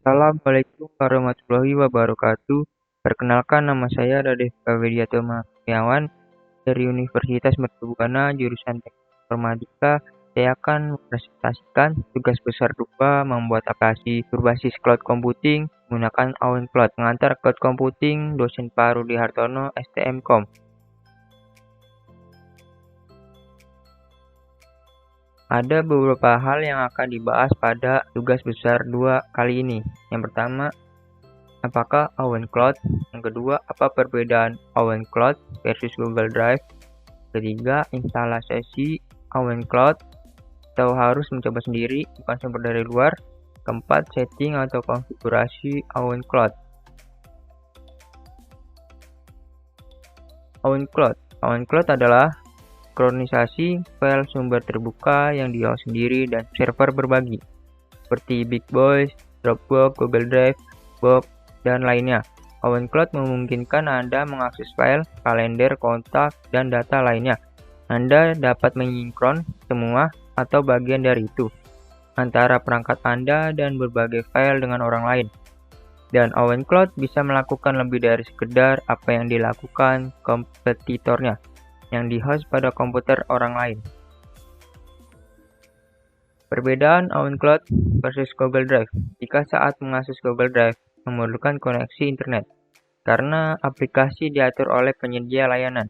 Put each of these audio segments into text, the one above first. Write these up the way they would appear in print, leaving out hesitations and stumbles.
Assalamualaikum warahmatullahi wabarakatuh. Perkenalkan, nama saya Radef Widiatma Kurniawan dari Universitas Mercubuana jurusan Teknik Informatika. Saya akan mempresentasikan tugas besar 2 membuat aplikasi berbasis cloud computing menggunakan Awen Cloud. Pengantar cloud computing dosen Pak Rudi Hartono, STMKOM. Ada beberapa hal yang akan dibahas pada tugas besar 2 kali ini. Yang pertama, apakah Awen Cloud? Yang kedua, apa perbedaan Awen Cloud versus Google Drive? Ketiga, instalasi Awen Cloud atau harus mencoba sendiri, bukan sumber dari luar. Keempat, setting atau konfigurasi Awen Cloud. Awen Cloud. Awen Cloud adalah sinkronisasi file sumber terbuka yang di-host sendiri dan server berbagi, seperti Big Boy, Dropbox, Google Drive, Box, dan lainnya. Awen Cloud memungkinkan Anda mengakses file, kalender, kontak, dan data lainnya. Anda dapat menyinkron semua atau bagian dari itu antara perangkat Anda dan berbagai file dengan orang lain. Dan Awen Cloud bisa melakukan lebih dari sekedar apa yang dilakukan kompetitornya yang di-host pada komputer orang lain. Perbedaan Awen Cloud versus Google Drive. Jika saat mengakses Google Drive memerlukan koneksi internet, karena aplikasi diatur oleh penyedia layanan.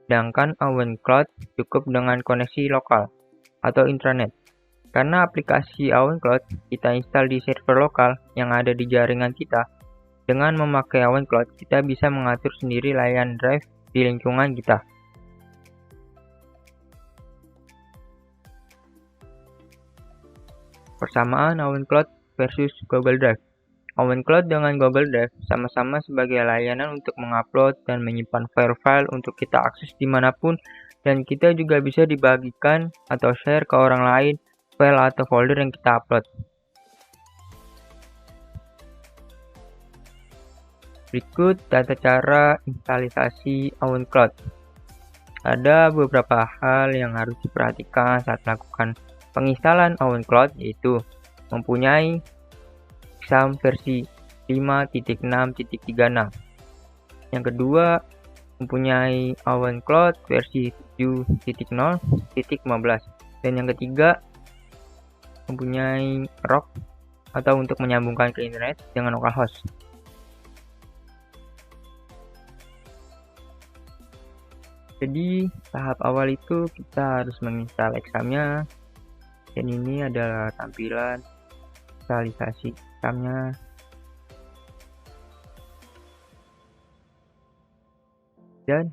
Sedangkan Awen Cloud cukup dengan koneksi lokal atau intranet. Karena aplikasi Awen Cloud kita install di server lokal yang ada di jaringan kita, dengan memakai Awen Cloud kita bisa mengatur sendiri layanan drive di lingkungan kita. Persamaan Awen Cloud versus Google Drive. Awen Cloud dengan Google Drive sama-sama sebagai layanan untuk mengupload dan menyimpan file-file untuk kita akses dimanapun, dan kita juga bisa dibagikan atau share ke orang lain file atau folder yang kita upload. Berikut tata cara instalasi Awen Cloud. Ada beberapa hal yang harus diperhatikan saat melakukan penginstalan Awen Cloud, yaitu mempunyai exam versi 5.6.36. Yang kedua, mempunyai Awen Cloud versi 7.0.15. Dan yang ketiga, mempunyai ROC atau untuk menyambungkan ke internet dengan localhost. Jadi, tahap awal itu kita harus menginstal examnya. Dan ini adalah tampilan instalisasi examnya. Dan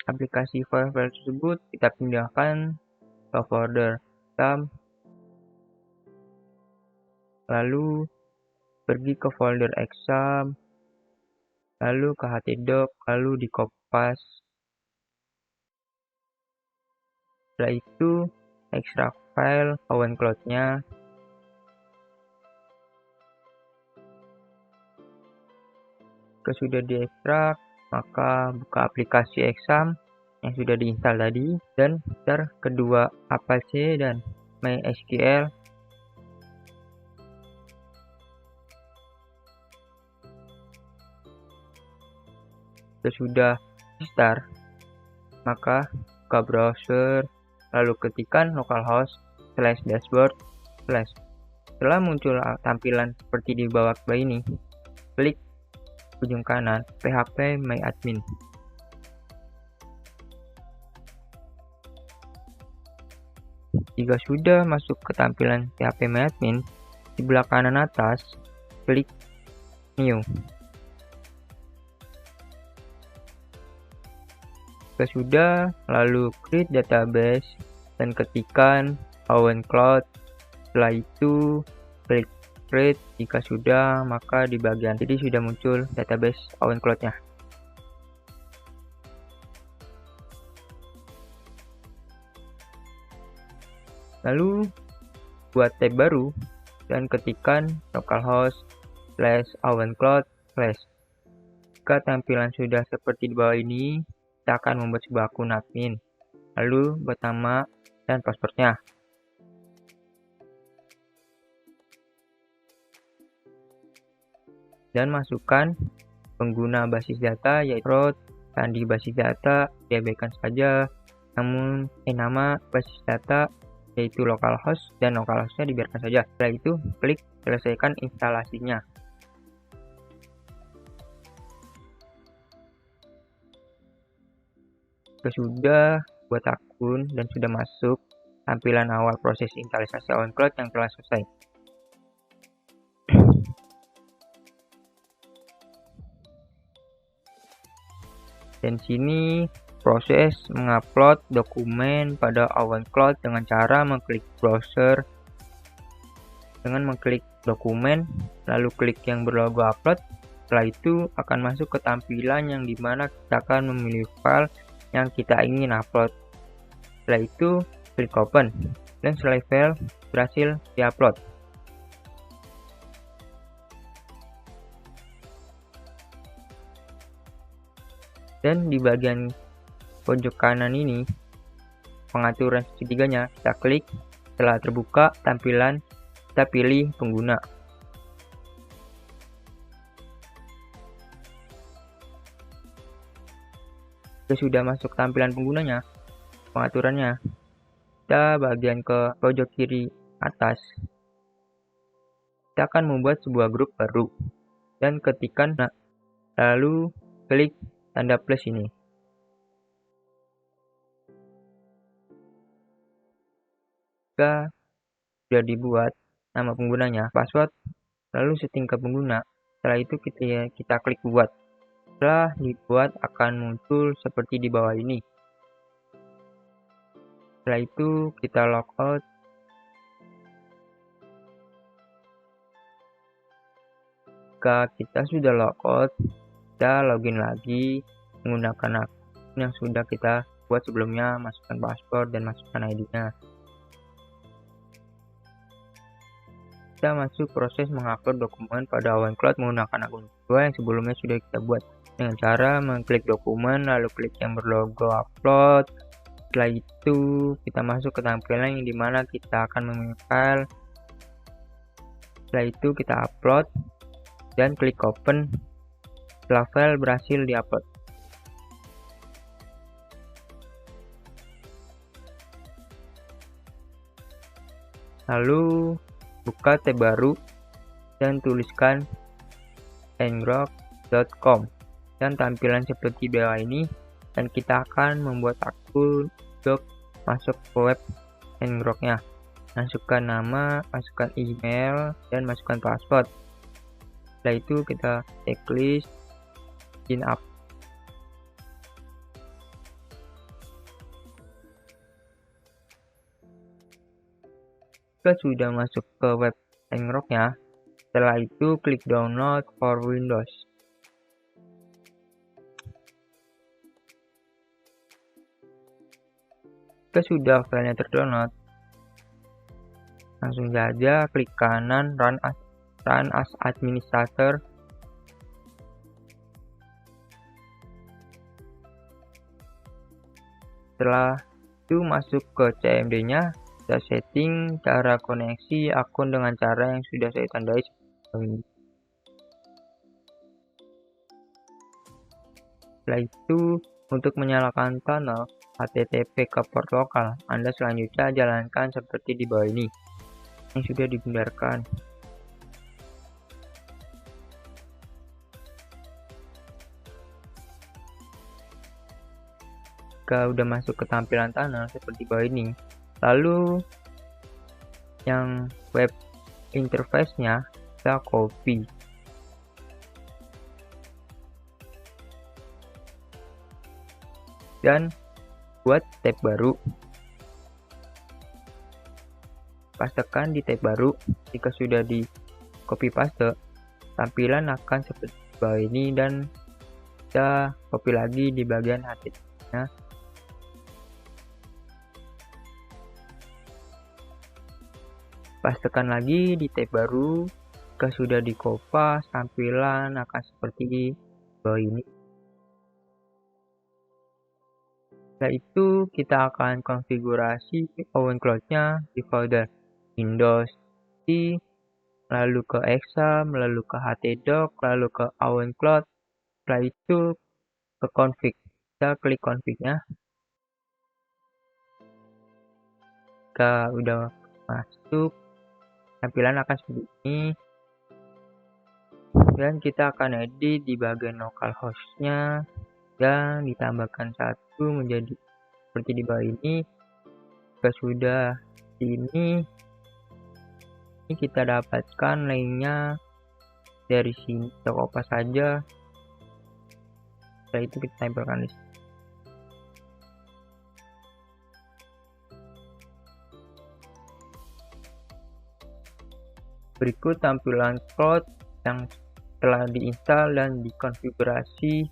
aplikasi file-file tersebut kita pindahkan ke folder exam. Lalu pergi ke folder exam. Lalu ke htdoc, lalu di copy paste. Setelah itu, ekstrak file Awen Cloud-nya. Jika sudah diekstrak, maka buka aplikasi exam yang sudah diinstal tadi dan start kedua Apache dan MySQL. Jika sudah start, maka buka browser, lalu ketikkan localhost/dashboard/. Setelah muncul tampilan seperti di bawah ini, klik ujung kanan PHP My Admin. Jika sudah masuk ke tampilan PHP My Admin, di belah kanan atas, klik New. Jika sudah, lalu create database dan ketikkan Awen Cloud. Setelah itu, klik create. Jika sudah, maka di bagian ini sudah muncul database Awen Cloud-nya. Lalu, buat tab baru dan ketikkan localhost/awencloud/. Jika tampilan sudah seperti di bawah ini, kita akan membuat sebuah akun admin, lalu buat nama dan passwordnya. dan masukkan pengguna basis data yaitu root, sandi basis data diabaikan saja, namun nama basis data yaitu localhost dan localhostnya dibiarkan saja. Setelah itu klik selesaikan instalasinya. Jika sudah buat akun dan sudah masuk, tampilan awal proses instalasi OwnCloud yang telah selesai. Dan sini proses mengupload dokumen pada OwnCloud dengan cara mengklik browser dengan mengklik dokumen lalu klik yang berlogo upload. Setelah itu akan masuk ke tampilan yang dimana kita akan memilih file yang kita ingin upload. Setelah itu klik open dan setelah file berhasil diupload. Dan di bagian pojok kanan ini pengaturan segitiganya kita klik. Setelah terbuka tampilan, kita pilih pengguna. Jika sudah masuk tampilan penggunanya, pengaturannya, kita bagian ke pojok kiri atas. Kita akan membuat sebuah grup baru dan ketikkan lalu klik tanda plus ini. Jika sudah dibuat nama penggunanya, password, lalu setting ke pengguna. Setelah itu kita klik buat. Setelah dibuat akan muncul seperti di bawah ini. Setelah itu kita logout. Jika kita sudah logout, kita login lagi menggunakan akun yang sudah kita buat sebelumnya, masukkan password dan masukkan ID-nya. Kita masuk proses mengupload dokumen pada OwnCloud menggunakan akun kedua yang sebelumnya sudah kita buat dengan cara mengklik dokumen lalu klik yang berlogo upload. Setelah itu kita masuk ke tampilan yang dimana kita akan memilih file. Setelah itu kita upload dan klik open. Setelah file berhasil diupload. Lalu buka tab baru dan tuliskan ngrok.com dan tampilan seperti bawah ini, dan kita akan membuat akun untuk masuk ke web ngroknya. Masukkan nama, masukkan email, dan masukkan password. Setelah itu kita checklist sign up. Jika sudah masuk ke web ngroknya, setelah itu klik download for Windows. Jika sudah filenya terdownload, langsung saja klik kanan run as administrator. Setelah itu masuk ke CMD-nya. Kita setting cara koneksi akun dengan cara yang sudah saya tandai sebelum ini. Setelah itu, untuk menyalakan tunnel HTTP ke port lokal, Anda selanjutnya jalankan seperti di bawah ini yang sudah dibenarkan. Jika udah masuk ke tampilan tunnel seperti bawah ini, lalu yang web interface-nya kita copy. Dan buat tab baru. Pastekan di tab baru. Jika sudah di copy paste, tampilan akan seperti bawah ini dan kita copy lagi di bagian HTML-nya. Pastekan lagi di tab baru. Jika sudah di copy, tampilan akan seperti bawah ini. Setelah itu kita akan konfigurasi OwnCloud-nya di folder Windows di lalu ke exam, lalu ke htdoc, lalu ke OwenCloud. Setelah itu ke config. Kita klik config-nya. Jika udah masuk, tampilan akan seperti ini. Dan kita akan edit di bagian localhost-nya dan ditambahkan satu menjadi seperti di bawah ini. Jika sudah ini kita dapatkan lainnya dari sini, kita copy saja. Setelah itu kita tempelkan di sini. Berikut tampilan cloud yang telah diinstal dan dikonfigurasi.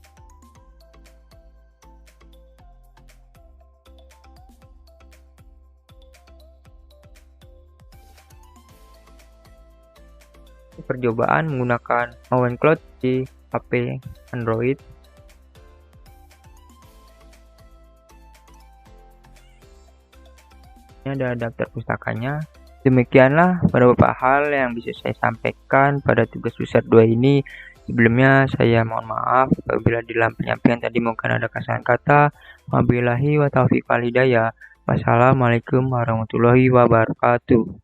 Percobaan menggunakan OwenCloud di HP Android. Ini ada daftar pustakanya. Demikianlah beberapa hal yang bisa saya sampaikan pada tugas besar 2 ini. Sebelumnya saya mohon maaf apabila di dalam penyampaian tadi mungkin ada kesalahan kata. Wabillahi wa taufiq wal hidayah. Wassalamualaikum warahmatullahi wabarakatuh.